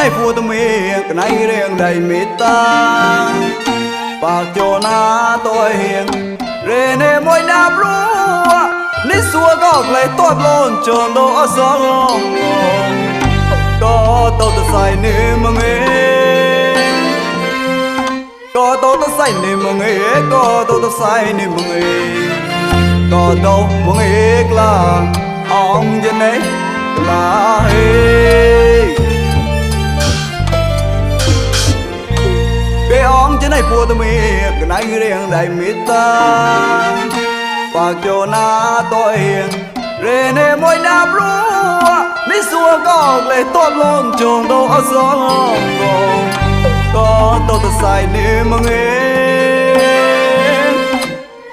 ในฟูตเมียกในเรื่องใดเมตตาปากโจนาตัวเฮียงเรเนมวยนาบรัวนิสัวก็เลยตบล้นจนโดนสองก็ตัวตะใส่เนื้อมึงเอก็ตัวตะใส่เนื้อมึงเอก็ตัวตะใส่เนื้อมึงเอก็ตัวมึงเอกลาอ่องจะไหนลาเฮองจะได้พูดมีกันในเรื่องใดมิตาปากโจนาตัวเองเรเนมวยนาบรัวนิสัวก็เลยตบล้นจงโดนสองก็ตัวตะใส่เนื้อมึงเอง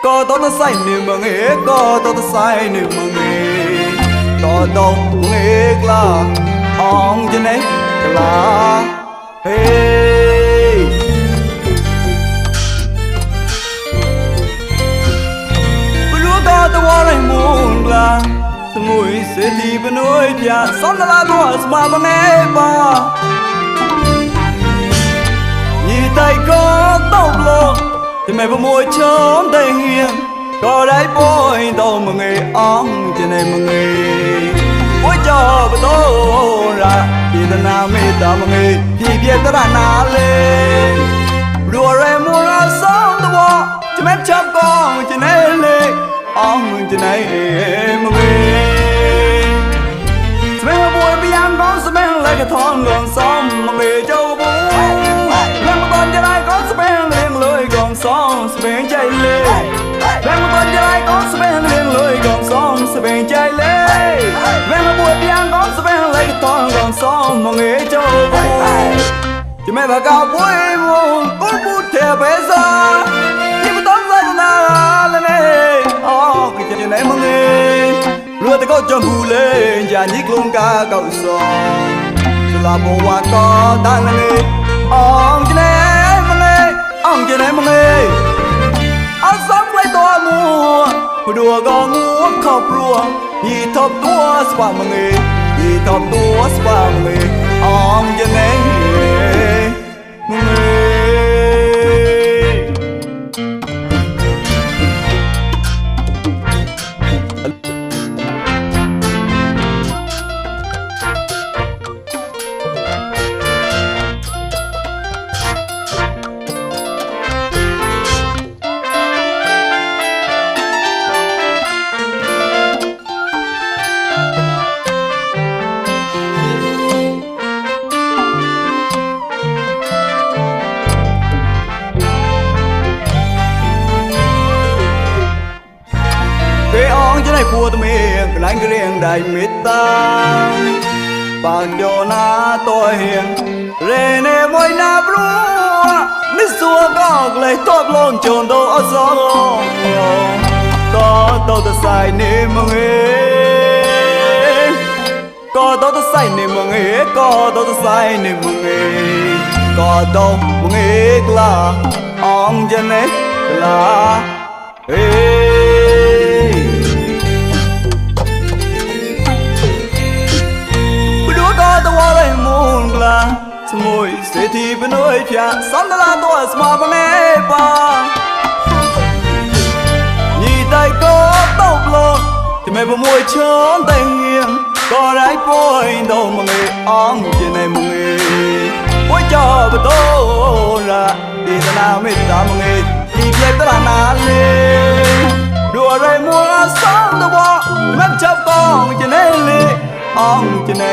ก็ตัวตะใส่เนื้อมึงเองก็ตัวตะใส่เนื้อมึงเองก็ตัวมึงเองล่ะอ่องจะไหนกล้าเฮ้ตัวอะไรมุงลาสมุยเสียทีเป็นน้อยจ่าสอนละตัวสมาบังเอปายี่ไตก็ตบลงจะไม่ประมวยช้อมได้เฮียงก็ได้ปอยตัวมึงเออ่องจะในมึงเอปอยจอบตัวระที่ตนาไม่ตามึงเอที่เบียดตระนาเลยรัวแรงมัวสองตัวจะไม่ชอบกองจะในเลยอ่องจะไหนมึงเองสมัยมาบวยไปยังก้อนสมัยเลยกระทอนก่อนซ้อมมึงเอเจ้าบุ้งแรงมาตอนจะได้ก้อนสมัยเลี้ยงเลยก่อนซ้อมสมัยใจเลยแรงมาตอนจะได้ก้อนสมัยเลี้ยงเลยก่อนซ้อมสมัยใจเลยแรงมาบวยไปยังก้อนสมัยเลยกระทอนก่อนซ้อมมึงเอเจ้าบุ้งจะไม่บอกเอาบุ้ยมุงบุ้งบุ้งเทเบซ่าที่มันต้องใส่หน้าเลยเนี่ยจะไหนมึงเองรู้แต่ก็จำผู้เล่นอย่ายิกลงกาเก่าสองสลับบัวก็ตั้งเลยอ่องจะไหนมึงเองอ่องจะไหนมึงเองเอาซ้ำไว้ตัวมัวผู้ดัวก็งัวขอบรัวยี่ทบตัวสว่างมึงเองยี่ทบตัวสว่างมึงเองอ่องจะไหนมึงเองพูดเมียกนั่งเรียงได้มิตาปากโยนาตัวเฮียงเรเนมวยนาบรัวนิสัวก็เลยตบล้นจนโดนสองก็ตัวตะใส่เนื้อมึงเองก็ตัวตะใส่เนื้อมึงเองก็ตัวตะใส่เนื้อมึงเองก็ตัวมึงเองล่ะอ่องจะไหนล่ะเฮ้ตัวอะไรมุงลาสมุยเสียทีเป็นน้อยจ่าสอนละตัวสมาบังเอปายี่ไตก็ตบลงจะไม่ประมวยช้อนแต่เงียงก็ได้ปอยตัวมึงเออ่องจะในมึงเอปอยจอบตัวระที่ตนาไม่ตามึงเอที่เบียดตระนาเลยรัวแรงมัวสองตัวแม่ชอบกองจะในเลยอ่องจะใน